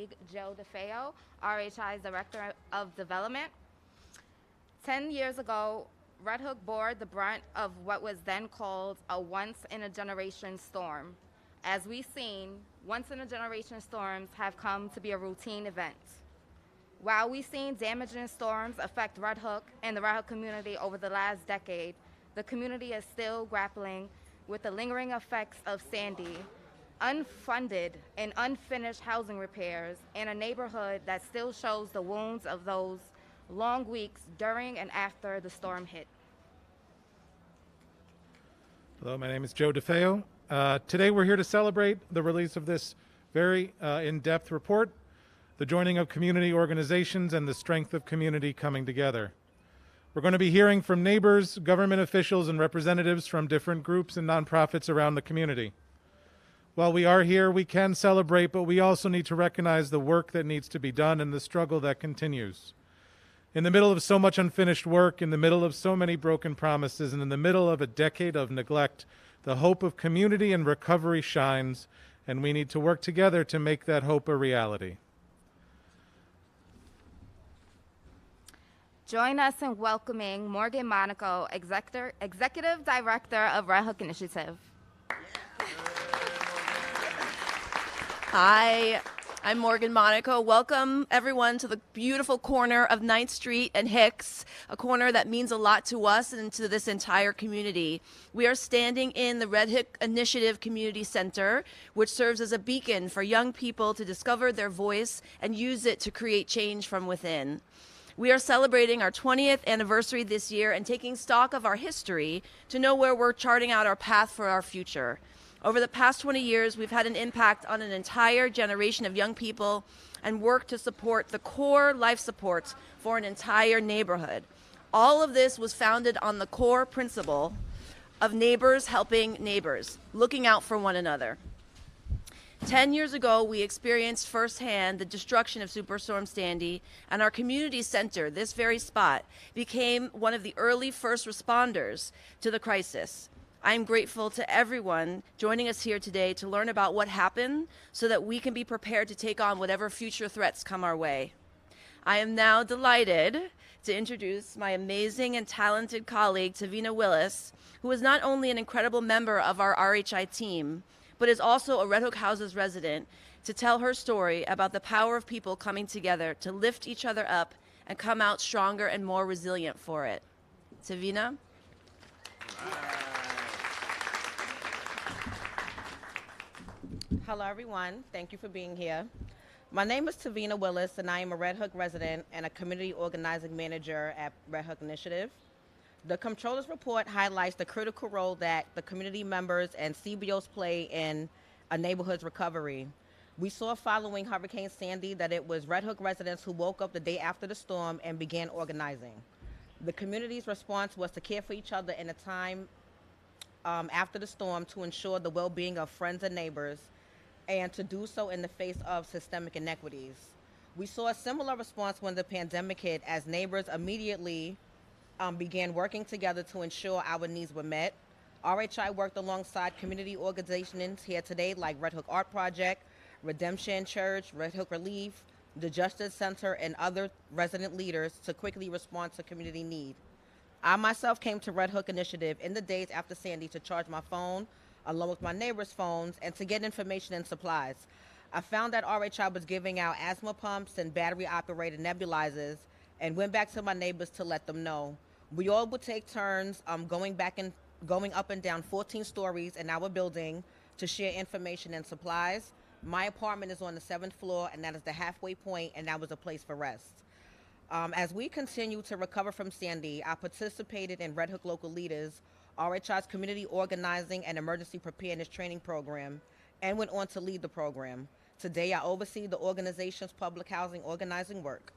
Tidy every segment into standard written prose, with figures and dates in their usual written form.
colleague Joe DeFeo, RHI's Director of Development. 10 years ago, Red Hook bore the brunt of what was then called a once-in-a-generation storm. As we've seen, once-in-a-generation storms have come to be a routine event. While we've seen damaging storms affect Red Hook and the Red Hook community over the last decade, the community is still grappling with the lingering effects of Sandy, unfunded and unfinished housing repairs, and a neighborhood that still shows the wounds of those long weeks during and after the storm hit. Hello, my name is Joe DeFeo. Today we're here to celebrate the release of this very in-depth report, the joining of community organizations, and the strength of community coming together. We're going to be hearing from neighbors, government officials, and representatives from different groups and nonprofits around the community. While we are here, we can celebrate, but we also need to recognize the work that needs to be done and the struggle that continues. In the middle of so much unfinished work, in the middle of so many broken promises, and in the middle of a decade of neglect, the hope of community and recovery shines, and we need to work together to make that hope a reality. Join us in welcoming Morgan Monaco, Executive Director of Red Hook Initiative. Hi, I'm Morgan Monaco. Welcome everyone to the beautiful corner of 9th Street and Hicks, a corner that means a lot to us and to this entire community. We are standing in the Red Hook Initiative Community Center, which serves as a beacon for young people to discover their voice and use it to create change from within. We are celebrating our 20th anniversary this year and taking stock of our history to know where we're charting out our path for our future. Over the past 20 years, we've had an impact on an entire generation of young people and worked to support the core life supports for an entire neighborhood. All of this was founded on the core principle of neighbors helping neighbors, looking out for one another. 10 years ago, we experienced firsthand the destruction of Superstorm Sandy, and our community center, this very spot, became one of the early first responders to the crisis. I am grateful to everyone joining us here today to learn about what happened so that we can be prepared to take on whatever future threats come our way. I am now delighted to introduce my amazing and talented colleague, Tavina Willis, who is not only an incredible member of our RHI team, but is also a Red Hook Houses resident, to tell her story about the power of people coming together to lift each other up and come out stronger and more resilient for it. Tavina? Hello, everyone. Thank you for being here. My name is Tavina Willis, and I am a Red Hook resident and a community organizing manager at Red Hook Initiative. The Comptroller's report highlights the critical role that the community members and CBOs play in a neighborhood's recovery. We saw following Hurricane Sandy that it was Red Hook residents who woke up the day after the storm and began organizing. The community's response was to care for each other in a time after the storm to ensure the well-being of friends and neighbors, and to do so in the face of systemic inequities. We saw a similar response when the pandemic hit, as neighbors immediately began working together to ensure our needs were met. RHI worked alongside community organizations here today like Red Hook Art Project, Redemption Church, Red Hook Relief, the Justice Center, and other resident leaders to quickly respond to community need. I myself came to Red Hook Initiative in the days after Sandy to charge my phone, along with my neighbors' phones, and to get information and supplies. I found that RHI was giving out asthma pumps and battery-operated nebulizers, and went back to my neighbors to let them know. We all would take turns going up and down 14 stories in our building to share information and supplies. My apartment is on the 7th floor, and that is the halfway point, and that was a place for rest. As we continue to recover from Sandy, I participated in Red Hook Local Leaders, RHI's Community Organizing and Emergency Preparedness Training Program, and went on to lead the program. Today, I oversee the organization's public housing organizing work.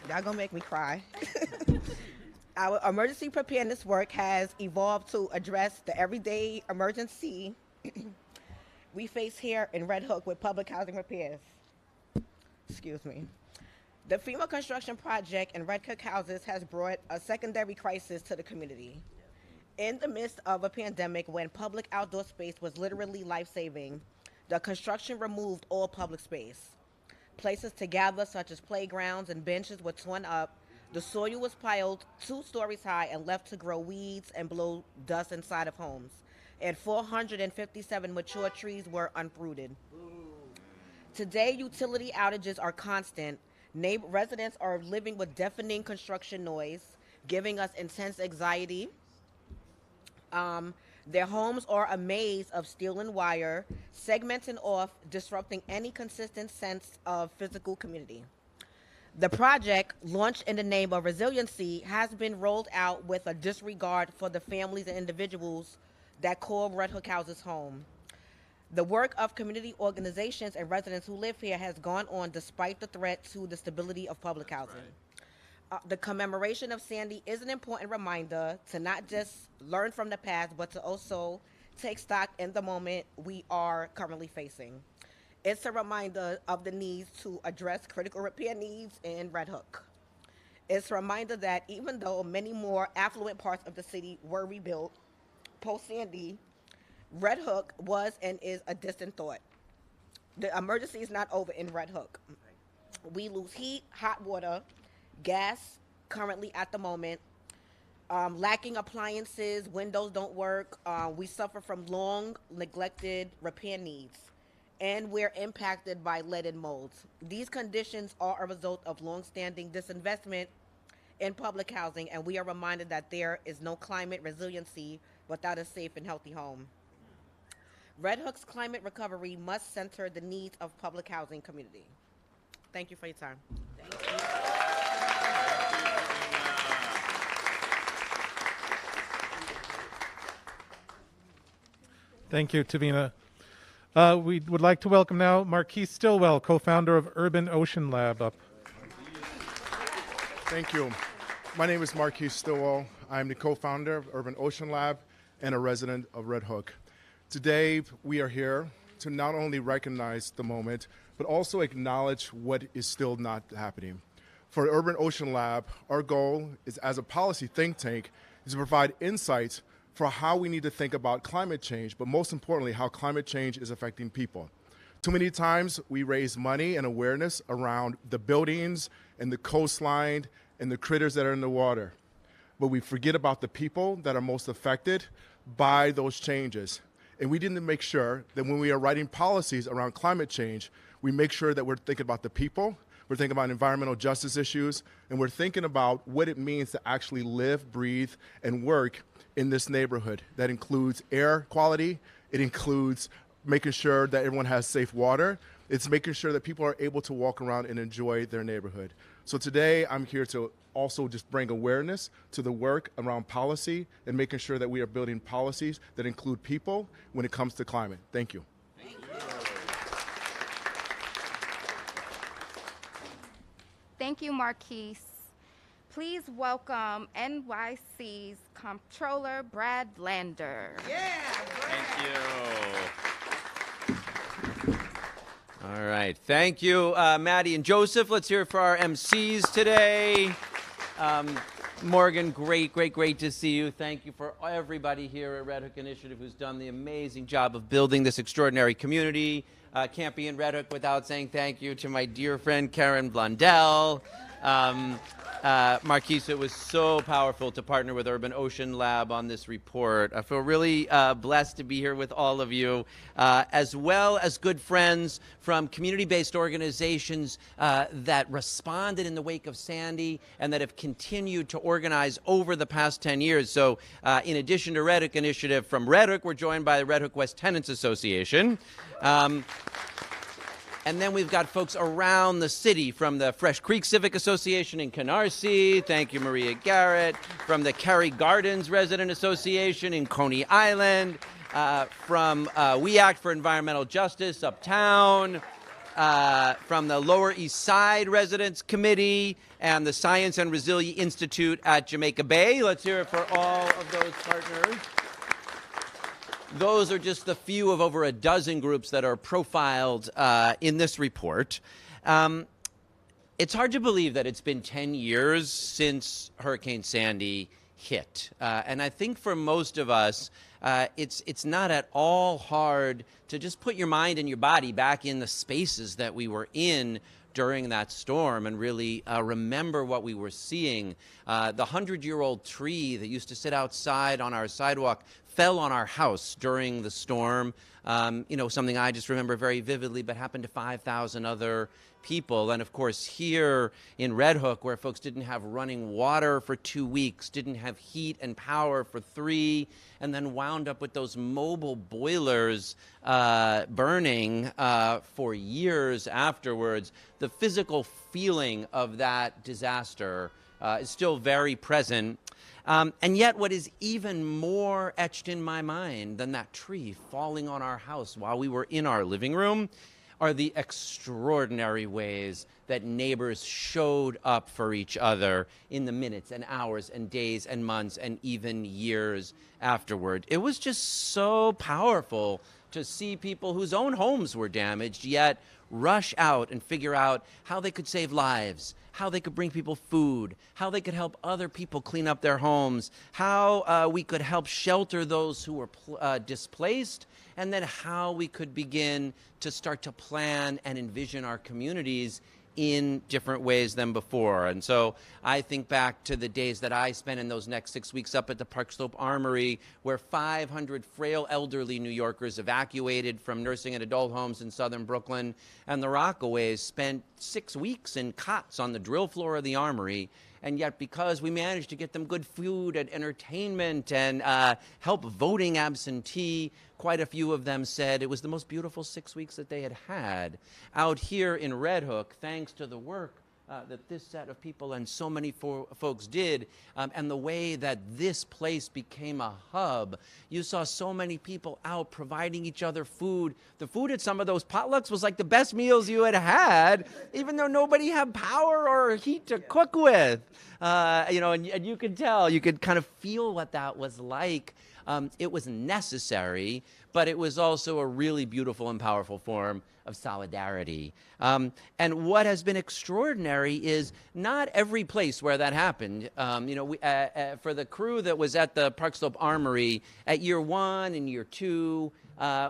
Y'all gonna make me cry. Our emergency preparedness work has evolved to address the everyday emergency we face here in Red Hook with public housing repairs. Excuse me. The FEMA construction project in Red Hook houses has brought a secondary crisis to the community. In the midst of a pandemic when public outdoor space was literally life-saving, The construction removed all public space. Places to gather, such as playgrounds and benches, were torn up. The soil was piled 2 stories high and left to grow weeds and blow dust inside of homes. And 457 mature trees were uprooted. Today, utility outages are constant. Residents are living with deafening construction noise, giving us intense anxiety. Their homes are a maze of steel and wire, segmenting off, disrupting any consistent sense of physical community. The project, launched in the name of resiliency, has been rolled out with a disregard for the families and individuals that call Red Hook houses home. The work of community organizations and residents who live here has gone on despite the threat to the stability of public housing. The commemoration of Sandy is an important reminder to not just learn from the past, but to also take stock in the moment we are currently facing. It's a reminder of the needs to address critical repair needs in Red Hook. It's a reminder that even though many more affluent parts of the city were rebuilt post-Sandy, Red Hook was and is a distant thought. The emergency is not over in Red Hook. We lose heat, hot water, gas currently at the moment, lacking appliances, windows don't work. We suffer from long neglected repair needs, and we're impacted by lead and molds. These conditions are a result of long-standing disinvestment in public housing, and we are reminded that there is no climate resiliency without a safe and healthy home. Red Hook's climate recovery must center the needs of public housing community. Thank you for your time. Thank you. Thank you, Tavina. We would like to welcome now Marquise Stillwell, co-founder of Urban Ocean Lab, up. Thank you. My name is Marquise Stillwell. I'm the co-founder of Urban Ocean Lab and a resident of Red Hook. Today, we are here to not only recognize the moment, but also acknowledge what is still not happening. For Urban Ocean Lab, our goal is, as a policy think tank, is to provide insights for how we need to think about climate change, but most importantly, how climate change is affecting people. Too many times we raise money and awareness around the buildings and the coastline and the critters that are in the water, but we forget about the people that are most affected by those changes. And we need to make sure that when we are writing policies around climate change, we make sure that we're thinking about the people, we're thinking about environmental justice issues, and we're thinking about what it means to actually live, breathe, and work in this neighborhood. That includes air quality, it includes making sure that everyone has safe water, it's making sure that people are able to walk around and enjoy their neighborhood. So today I'm here to also just bring awareness to the work around policy and making sure that we are building policies that include people when it comes to climate. Thank you. Thank you, Marquise. Please welcome NYC's Comptroller Brad Lander. Thank you. All right. Thank you, Maddie and Joseph. Let's hear it for our MCs today. Morgan, great to see you. Thank you for everybody here at Red Hook Initiative who's done the amazing job of building this extraordinary community. Can't be in Red Hook without saying thank you to my dear friend Karen Blundell. Marquise, it was so powerful to partner with Urban Ocean Lab on this report. I feel really blessed to be here with all of you, as well as good friends from community-based organizations that responded in the wake of Sandy and that have continued to organize over the past 10 years. So in addition to Red Hook Initiative from Red Hook, we're joined by the Red Hook West Tenants Association. And then we've got folks around the city from the Fresh Creek Civic Association in Canarsie. Thank you, Maria Garrett. From the Cary Gardens Resident Association in Coney Island. From We Act for Environmental Justice Uptown. From the Lower East Side Residents Committee and the Science and Resilience Institute at Jamaica Bay. Let's hear it for all of those partners. Those are just a few of over a dozen groups that are profiled in this report. It's hard to believe that it's been 10 years since Hurricane Sandy hit. And I think for most of us, it's not at all hard to just put your mind and your body back in the spaces that we were in during that storm and really remember what we were seeing. The 100-year-old tree that used to sit outside on our sidewalk fell on our house during the storm. Something I just remember very vividly, but happened to 5,000 other people. And of course, here in Red Hook, where folks didn't have running water for 2 weeks, didn't have heat and power for 3, and then wound up with those mobile boilers burning for years afterwards, the physical feeling of that disaster is still very present. And yet what is even more etched in my mind than that tree falling on our house while we were in our living room are the extraordinary ways that neighbors showed up for each other in the minutes and hours and days and months and even years afterward. It was just so powerful to see people whose own homes were damaged yet rush out and figure out how they could save lives, how they could bring people food, how they could help other people clean up their homes, how we could help shelter those who were displaced, and then how we could begin to start to plan and envision our communities in different ways than before. And so I think back to the days that I spent in those next 6 weeks up at the Park Slope Armory, where 500 frail elderly New Yorkers evacuated from nursing and adult homes in southern Brooklyn, and the Rockaways spent 6 weeks in cots on the drill floor of the Armory. And yet, because we managed to get them good food and entertainment and help voting absentee, quite a few of them said it was the most beautiful 6 weeks that they had had. Out here in Red Hook, thanks to the work that this set of people and so many folks did, and the way that this place became a hub. You saw so many people out providing each other food. The food at some of those potlucks was like the best meals you had had, even though nobody had power or heat to cook with. And you could tell, you could kind of feel what that was like. It was necessary, but it was also a really beautiful and powerful form of solidarity. And what has been extraordinary is not every place where that happened. For the crew that was at the Park Slope Armory, at year 1 and year 2,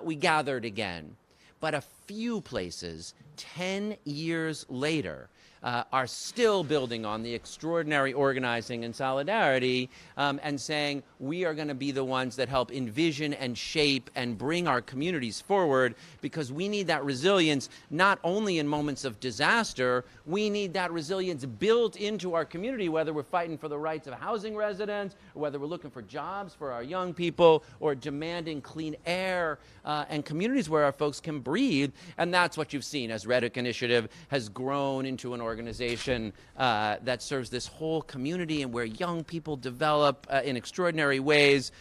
we gathered again. But a few places, 10 years later, are still building on the extraordinary organizing and solidarity and saying we are going to be the ones that help envision and shape and bring our communities forward, because we need that resilience not only in moments of disaster, we need that resilience built into our community, whether we're fighting for the rights of housing residents, or whether we're looking for jobs for our young people, or demanding clean air and communities where our folks can breathe. And that's what you've seen as Red Hook Initiative has grown into an organization that serves this whole community and where young people develop in extraordinary ways.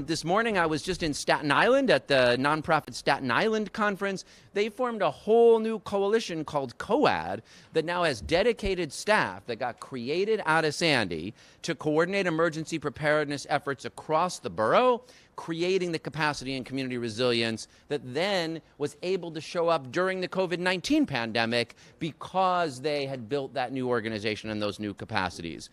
This morning I was just in Staten Island at the nonprofit Staten Island Conference. They formed a whole new coalition called COAD that now has dedicated staff that got created out of Sandy to coordinate emergency preparedness efforts across the borough, creating the capacity and community resilience that then was able to show up during the COVID-19 pandemic because they had built that new organization and those new capacities.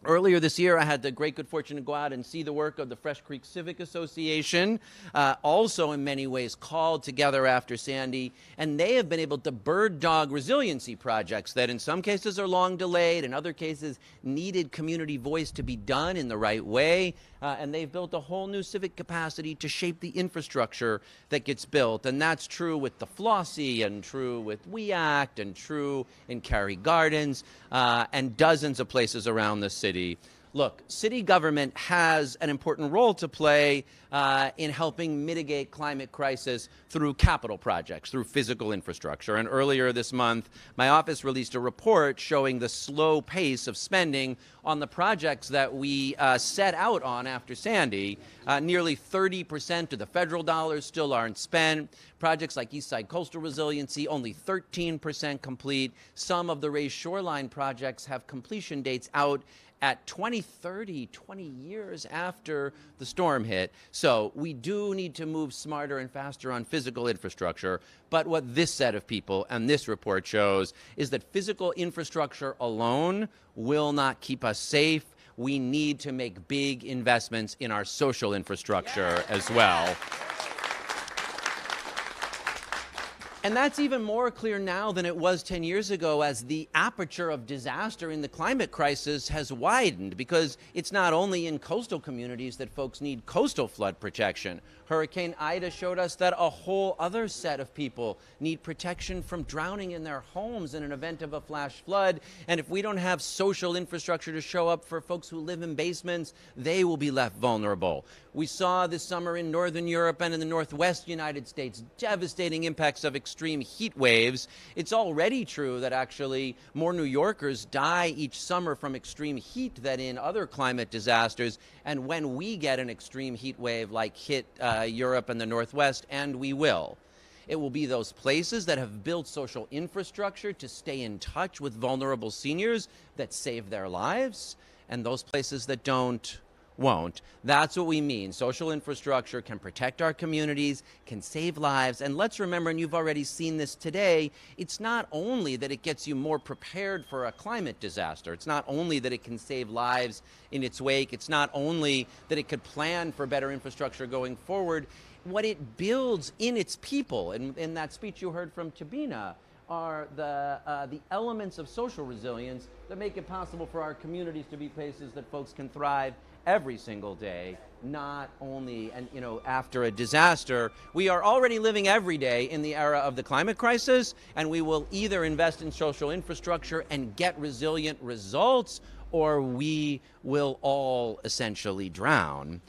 Earlier this year, I had the great good fortune to go out and see the work of the Fresh Creek Civic Association, also in many ways called together after Sandy, and they have been able to bird dog resiliency projects that in some cases are long delayed, in other cases needed community voice to be done in the right way, and they've built a whole new civic capacity to shape the infrastructure that gets built, and that's true with the Flossie, and true with We Act, and true in Cary Gardens, and dozens of places around the city. Look, city government has an important role to play in helping mitigate climate crisis through capital projects, through physical infrastructure. And earlier this month, my office released a report showing the slow pace of spending on the projects that we set out on after Sandy. Nearly 30% of the federal dollars still aren't spent. Projects like East Side Coastal Resiliency, only 13% complete. Some of the raised shoreline projects have completion dates out at 2030, 20 years after the storm hit. So we do need to move smarter and faster on physical infrastructure. But what this set of people and this report shows is that physical infrastructure alone will not keep us safe, we need to make big investments in our social infrastructure as well. And that's even more clear now than it was 10 years ago, as the aperture of disaster in the climate crisis has widened, because it's not only in coastal communities that folks need coastal flood protection. Hurricane Ida showed us that a whole other set of people need protection from drowning in their homes in an event of a flash flood. And if we don't have social infrastructure to show up for folks who live in basements, they will be left vulnerable. We saw this summer in Northern Europe and in the Northwest United States devastating impacts of extreme heat waves. It's already true that actually more New Yorkers die each summer from extreme heat than in other climate disasters. And when we get an extreme heat wave like hit Europe and the Northwest, and we will, it will be those places that have built social infrastructure to stay in touch with vulnerable seniors that save their lives, and those places that don't won't. That's what we mean. Social infrastructure can protect our communities, can save lives. And let's remember, and you've already seen this today, it's not only that it gets you more prepared for a climate disaster. It's not only that it can save lives in its wake. It's not only that it could plan for better infrastructure going forward. What it builds in its people, and in that speech you heard from Tabina, are the elements of social resilience that make it possible for our communities to be places that folks can thrive every single day, not only after a disaster. We are already living every day in the era of the climate crisis, and we will either invest in social infrastructure and get resilient results, or we will all essentially drown.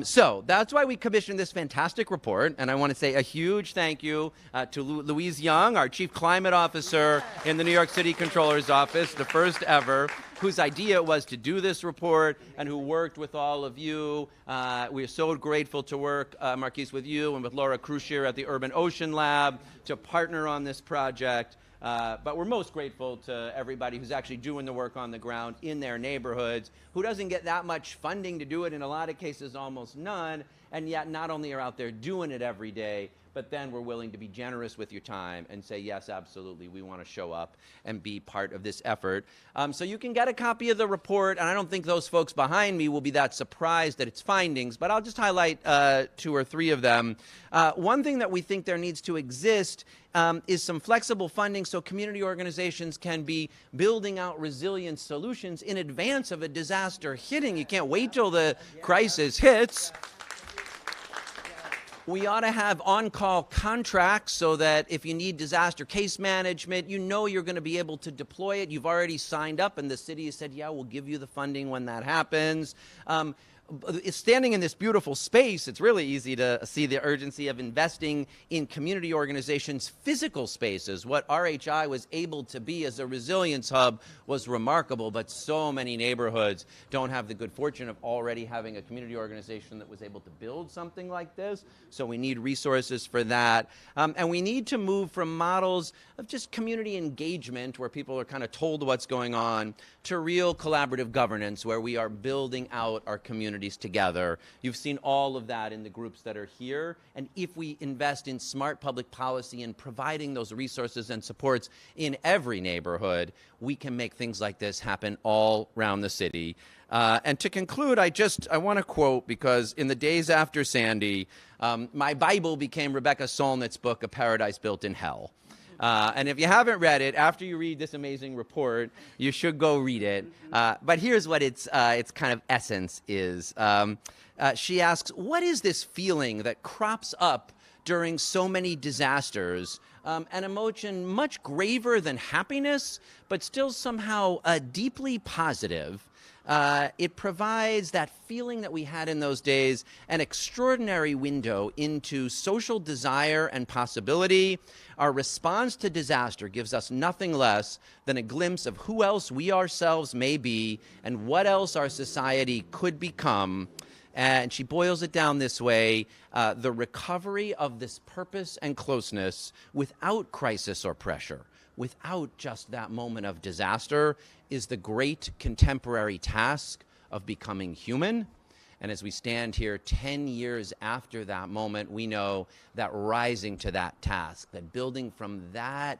So that's why we commissioned this fantastic report, and I want to say a huge thank you to Louise Young, our Chief Climate Officer in the New York City Comptroller's Office, the first ever, whose idea it was to do this report and who worked with all of you. We are so grateful to work, Marquise, with you and with Laura Crucier at the Urban Ocean Lab to partner on this project. But we're most grateful to everybody who's actually doing the work on the ground in their neighborhoods, who doesn't get that much funding to do it, in a lot of cases almost none, and yet not only are out there doing it every day, but then we're willing to be generous with your time and say, yes, absolutely, we want to show up and be part of this effort. So you can get a copy of the report, and I don't think those folks behind me will be that surprised at its findings, but I'll just highlight 2 or 3 of them. One thing that we think there needs to exist is some flexible funding so community organizations can be building out resilience solutions in advance of a disaster hitting. You can't wait till the crisis hits. We ought to have on-call contracts so that if you need disaster case management, you know you're going to be able to deploy it. You've already signed up, and the city has said, yeah, we'll give you the funding when that happens. Standing in this beautiful space, it's really easy to see the urgency of investing in community organizations' physical spaces. What RHI was able to be as a resilience hub was remarkable, but so many neighborhoods don't have the good fortune of already having a community organization that was able to build something like this. So we need resources for that. And we need to move from models of just community engagement, where people are kind of told what's going on, to real collaborative governance, where we are building out our communities together. You've seen all of that in the groups that are here. And if we invest in smart public policy and providing those resources and supports in every neighborhood, we can make things like this happen all around the city. And to conclude, I want to quote, because in the days after Sandy, my Bible became Rebecca Solnit's book, A Paradise Built in Hell. And if you haven't read it, after you read this amazing report, you should go read it. But here's what its kind of essence is. She asks, what is this feeling that crops up during so many disasters? An emotion much graver than happiness, but still somehow deeply positive. It provides that feeling that we had in those days, an extraordinary window into social desire and possibility. Our response to disaster gives us nothing less than a glimpse of who else we ourselves may be and what else our society could become. And she boils it down this way: the recovery of this purpose and closeness without crisis or pressure, without just that moment of disaster, is the great contemporary task of becoming human. And as we stand here 10 years after that moment, we know that rising to that task, that building from that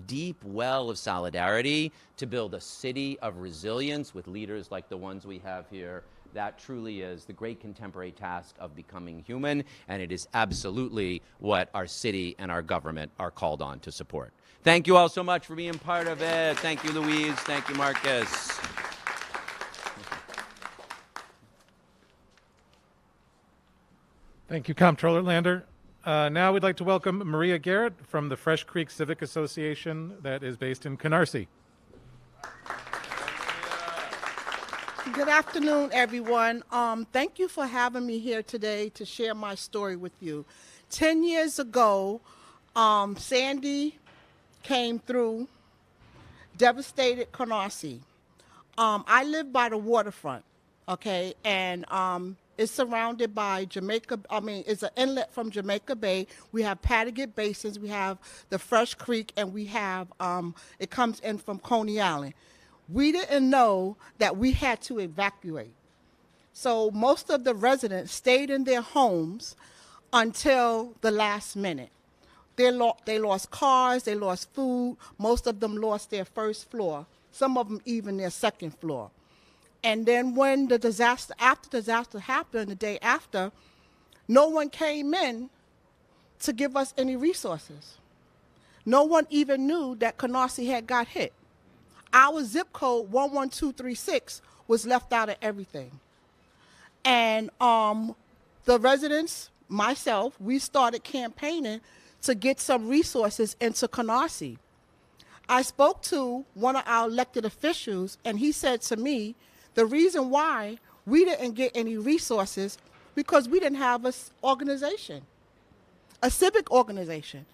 deep well of solidarity to build a city of resilience with leaders like the ones we have here, that truly is the great contemporary task of becoming human, and it is absolutely what our city and our government are called on to support. Thank you all so much for being part of it. Thank you, Louise. Thank you, Marcus. Thank you, Comptroller Lander. Now we'd like to welcome Maria Garrett from the Fresh Creek Civic Association that is based in Canarsie. Good afternoon, everyone. Thank you for having me here today to share my story with you. 10 years ago, Sandy came through, devastated Canarsie. I live by the waterfront, okay, and it's surrounded by it's an inlet from Jamaica Bay. We have Padgett Basins, we have the Fresh Creek, and we have, it comes in from Coney Island. We didn't know that we had to evacuate. So most of the residents stayed in their homes until the last minute. They lost cars, they lost food. Most of them lost their first floor. Some of them even their second floor. And then when the disaster happened, the day after, no one came in to give us any resources. No one even knew that Canarsie had got hit. Our zip code 11236 was left out of everything. And the residents, myself, we started campaigning to get some resources into Canarsie. I spoke to one of our elected officials, and he said to me, the reason why we didn't get any resources because we didn't have an organization, a civic organization.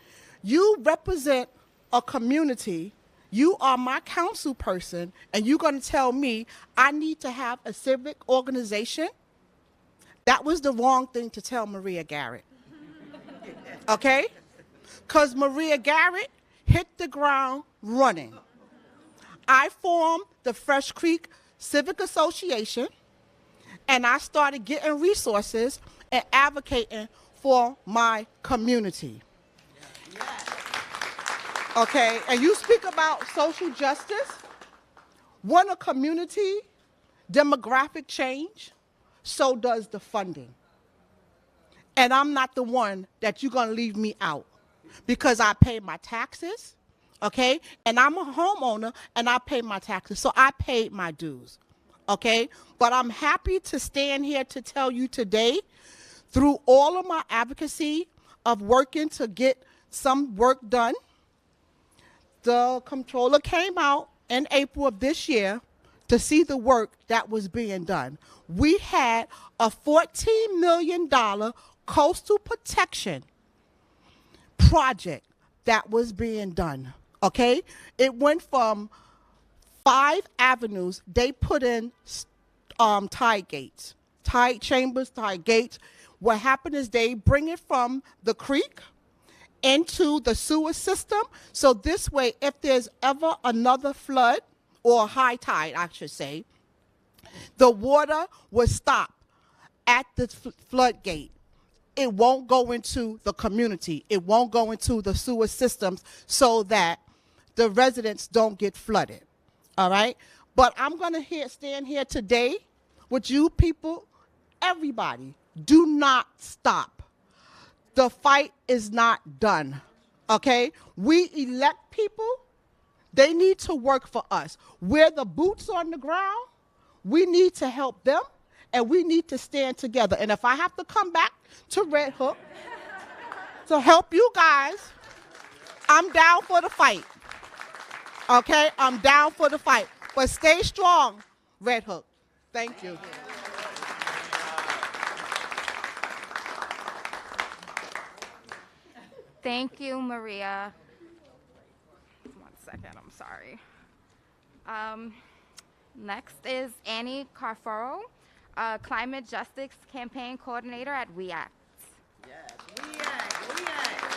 You represent a community. You are my council person, and you're going to tell me I need to have a civic organization? That was the wrong thing to tell Maria Garrett. Okay? Because Maria Garrett hit the ground running. I formed the Fresh Creek Civic Association, and I started getting resources and advocating for my community. Okay, and you speak about social justice. When a community demographic change, so does the funding. And I'm not the one that you're going to leave me out because I pay my taxes, okay? And I'm a homeowner and I pay my taxes, so I paid my dues, okay? But I'm happy to stand here to tell you today, through all of my advocacy of working to get some work done, the comptroller came out in April of this year to see the work that was being done. We had a $14 million coastal protection project that was being done, okay? It went from 5 avenues. They put in tide gates, tide chambers, tide gates. What happened is they bring it from the creek into the sewer system. So this way, if there's ever another flood, or high tide, I should say, the water will stop at the floodgate. It won't go into the community. It won't go into the sewer systems so that the residents don't get flooded, all right? But I'm going to stand here today with you people, everybody, do not stop. The fight is not done, okay? We elect people. They need to work for us. We're the boots on the ground. We need to help them, and we need to stand together. And if I have to come back to Red Hook to help you guys, I'm down for the fight, okay? I'm down for the fight. But stay strong, Red Hook. Thank you. Thank you, Maria. 1 second, I'm sorry. Next is Annie Carfaro, Climate Justice Campaign Coordinator at We Act. Yes, We Act, We Act.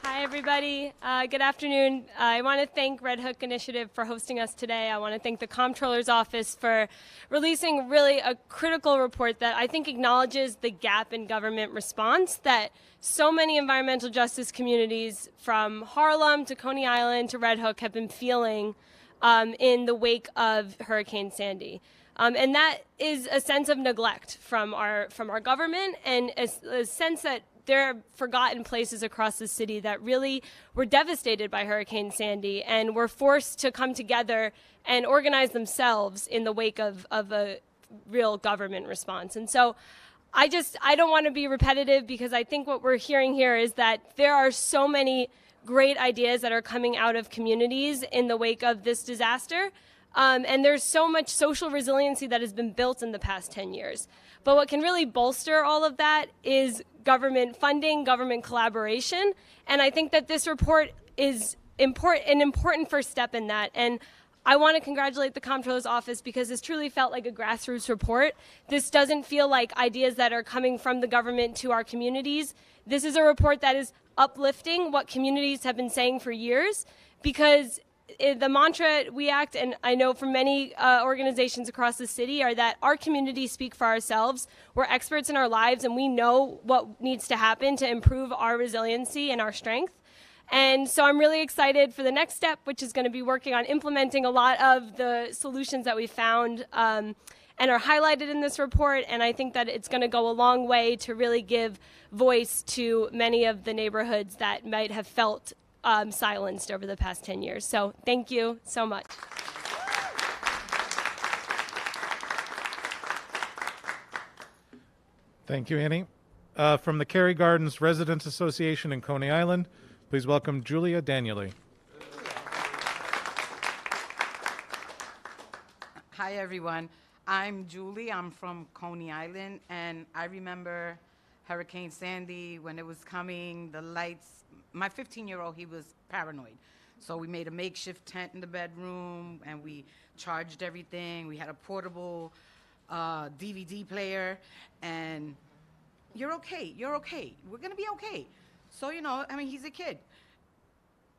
Hi, everybody. Good afternoon. I want to thank Red Hook Initiative for hosting us today. I want to thank the Comptroller's Office for releasing really a critical report that I think acknowledges the gap in government response that so many environmental justice communities from Harlem to Coney Island to Red Hook have been feeling in the wake of Hurricane Sandy. And that is a sense of neglect from our government, and a sense that there are forgotten places across the city that really were devastated by Hurricane Sandy and were forced to come together and organize themselves in the wake of a real government response. And so I don't want to be repetitive, because I think what we're hearing here is that there are so many great ideas that are coming out of communities in the wake of this disaster. And there's so much social resiliency that has been built in the past 10 years. But what can really bolster all of that is government funding, government collaboration. And I think that this report is an important first step in that. And I want to congratulate the Comptroller's Office, because this truly felt like a grassroots report. This doesn't feel like ideas that are coming from the government to our communities. This is a report that is uplifting what communities have been saying for years, because the mantra we act, and I know from many organizations across the city, are that our communities speak for ourselves. We're experts in our lives, and we know what needs to happen to improve our resiliency and our strength. And so I'm really excited for the next step, which is going to be working on implementing a lot of the solutions that we found and are highlighted in this report. And I think that it's going to go a long way to really give voice to many of the neighborhoods that might have felt silenced over the past 10 years. So thank you so much. Thank you, Annie. From the Cary Gardens Residents Association in Coney Island, please welcome Julia Danieli. Hi, everyone. I'm Julie. I'm from Coney Island, and I remember Hurricane Sandy when it was coming, the lights. My 15-year-old, he was paranoid. So we made a makeshift tent in the bedroom, and we charged everything. We had a portable DVD player, and you're okay, we're gonna be okay. So, I mean, he's a kid.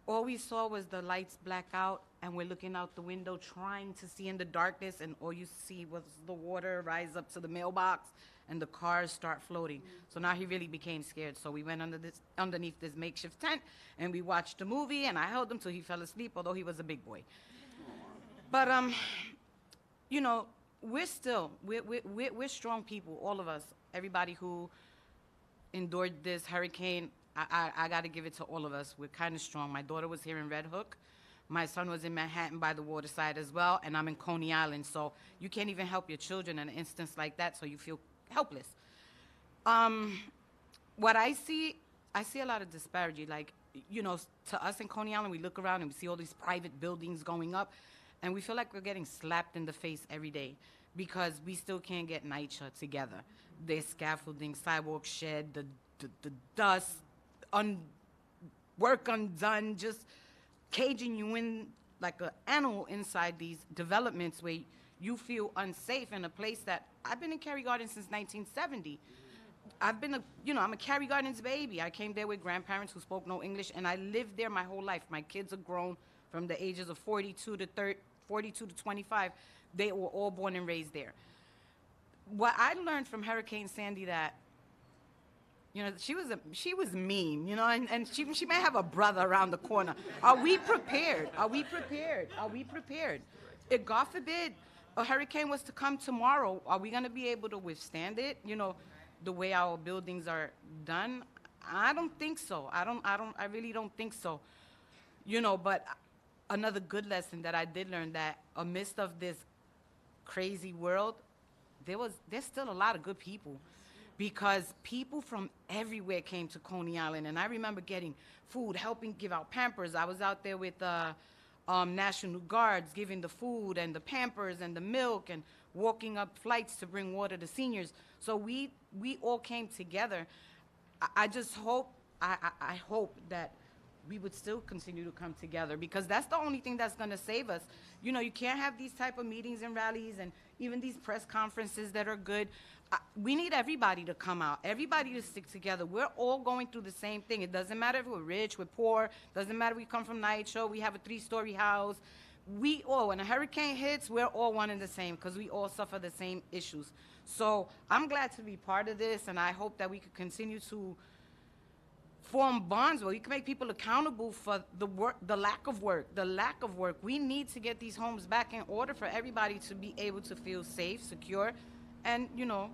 All we saw was the lights black out, and we're looking out the window trying to see in the darkness, and all you see was the water rise up to the mailbox, and the cars start floating. So now he really became scared. So we went underneath this makeshift tent, and we watched a movie, and I held him till he fell asleep, although he was a big boy. But we're strong people, all of us. Everybody who endured this hurricane, I got to give it to all of us. We're kind of strong. My daughter was here in Red Hook. My son was in Manhattan by the waterside as well, and I'm in Coney Island. So you can't even help your children in an instance like that, so you feel helpless. What I see a lot of disparity. Like, to us in Coney Island, we look around and we see all these private buildings going up, and we feel like we're getting slapped in the face every day because we still can't get NYCHA together. There's scaffolding, sidewalk shed, the dust, work undone, just caging you in like an animal inside these developments where you feel unsafe in a place that I've been in Cary Gardens since 1970. I'm a Cary Gardens baby. I came there with grandparents who spoke no English, and I lived there my whole life. My kids are grown from the ages of 42 to 25. They were all born and raised there. What I learned from Hurricane Sandy that, she was mean, and she may have a brother around the corner. Are we prepared? Are we prepared? Are we prepared? If, God forbid, a hurricane was to come tomorrow, are we going to be able to withstand it? The way our buildings are done? I don't think so. I really don't think so. But another good lesson that I did learn, that amidst of this crazy world, there's still a lot of good people, because people from everywhere came to Coney Island. And I remember getting food, helping give out Pampers. I was out there with National Guards giving the food and the Pampers and the milk, and walking up flights to bring water to seniors. So we all came together. I just hope, I hope that we would still continue to come together, because that's the only thing that's going to save us. You can't have these type of meetings and rallies and even these press conferences that are good. we need everybody to come out, everybody to stick together. We're all going through the same thing. It doesn't matter if we're rich, we're poor, doesn't matter if we come from Nitro, we have a 3-story house. We all, when a hurricane hits, we're all one and the same because we all suffer the same issues. So I'm glad to be part of this, and I hope that we could continue to form bonds where you can make people accountable for the work, the lack of work. We need to get these homes back in order for everybody to be able to feel safe, secure, and, you know,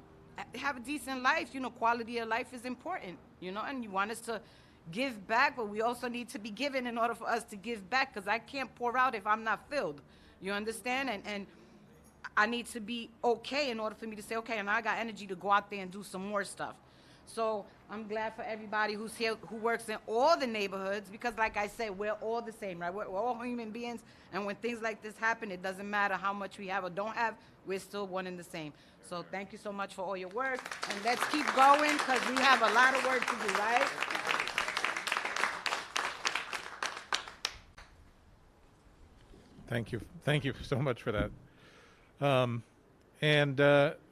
have a decent life. You know, quality of life is important, you know, and you want us to give back, but we also need to be given in order for us to give back, because I can't pour out if I'm not filled. You understand? And I need to be okay in order for me to say, okay, and I got energy to go out there and do some more stuff. So I'm glad for everybody who's here, who works in all the neighborhoods, because like I said, we're all the same, right? We're all human beings, and when things like this happen, it doesn't matter how much we have or don't have, we're still one and the same. So thank you so much for all your work, and let's keep going, because we have a lot of work to do, right? Thank you. Thank you so much for that.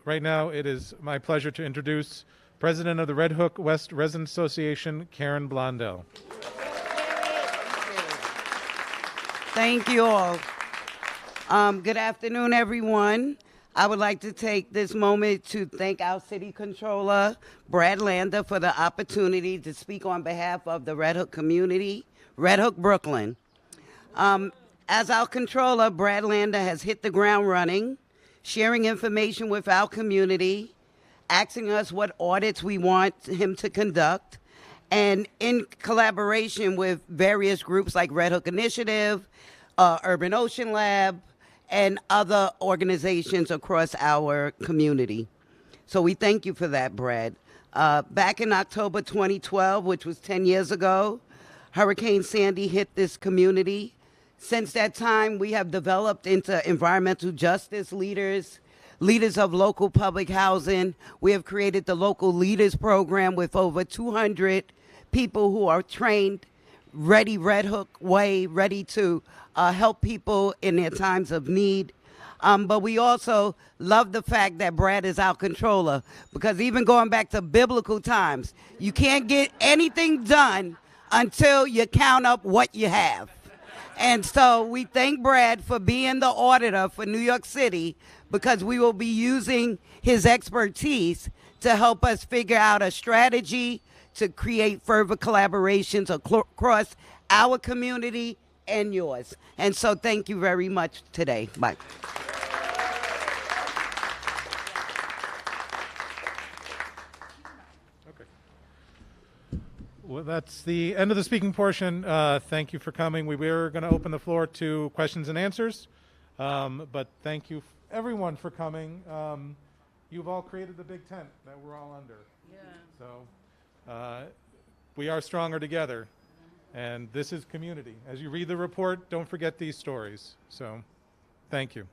Right now, it is my pleasure to introduce President of the Red Hook West Residents Association, Karen Blondell. Thank you all. Good afternoon, everyone. I would like to take this moment to thank our City Controller, Brad Lander, for the opportunity to speak on behalf of the Red Hook community, Red Hook, Brooklyn. As our controller, Brad Lander has hit the ground running, sharing information with our community, asking us what audits we want him to conduct, and in collaboration with various groups like Red Hook Initiative, Urban Ocean Lab, and other organizations across our community. So we thank you for that, Brad. Back in October 2012, which was 10 years ago, Hurricane Sandy hit this community. Since that time, we have developed into environmental justice leaders, leaders of local public housing. We have created the Local Leaders Program with over 200 people who are trained, ready Red Hook way, ready to help people in their times of need. But we also love the fact that Brad is our controller, because even going back to biblical times, you can't get anything done until you count up what you have. And so we thank Brad for being the auditor for New York City, because we will be using his expertise to help us figure out a strategy to create further collaborations across our community and yours. And so thank you very much today. Bye. Well, that's the end of the speaking portion. Thank you for coming. We were going to open the floor to questions and answers, but thank you everyone for coming. You've all created the big tent that we're all under. Yeah. So we are stronger together, and this is community. As you read the report, don't forget these stories. So thank you.